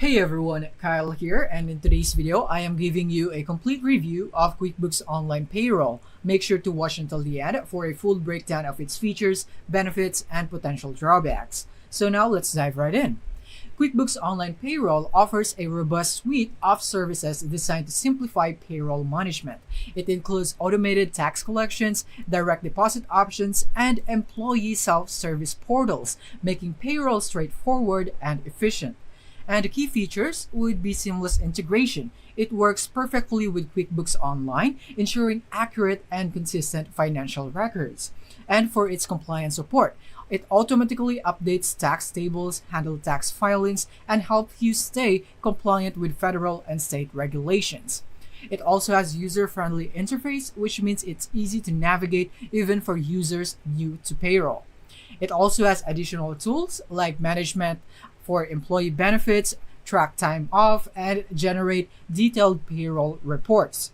Hey everyone, Kyle here, and in today's video, I am giving you a complete review of QuickBooks Online Payroll. Make sure to watch until the end for a full breakdown of its features, benefits, and potential drawbacks. So now let's dive right in. QuickBooks Online Payroll offers a robust suite of services designed to simplify payroll management. It includes automated tax collections, direct deposit options, and employee self-service portals, making payroll straightforward and efficient. And the key features would be seamless integration. It works perfectly with QuickBooks Online, ensuring accurate and consistent financial records. And for its compliance support, it automatically updates tax tables, handles tax filings, and helps you stay compliant with federal and state regulations. It also has user-friendly interface, which means it's easy to navigate even for users new to payroll. It also has additional tools like management for employee benefits, track time off, and generate detailed payroll reports.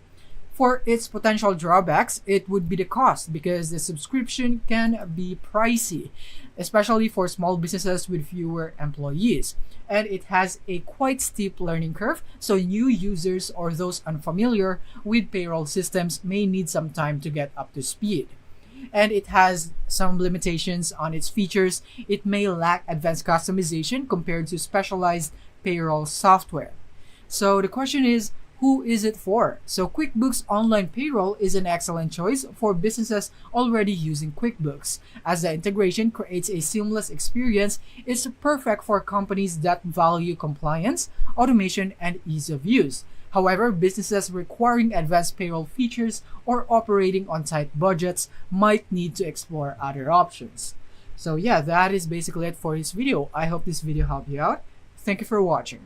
For its potential drawbacks, it would be the cost because the subscription can be pricey, especially for small businesses with fewer employees. And it has a quite steep learning curve, so new users or those unfamiliar with payroll systems may need some time to get up to speed. And it has some limitations on its features. It may lack advanced customization compared to specialized payroll software. So the question is, who is it for? So QuickBooks Online Payroll is an excellent choice for businesses already using QuickBooks. As the integration creates a seamless experience, it's perfect for companies that value compliance, automation, and ease of use. However, businesses requiring advanced payroll features or operating on tight budgets might need to explore other options. So yeah, that is basically it for this video. I hope this video helped you out. Thank you for watching.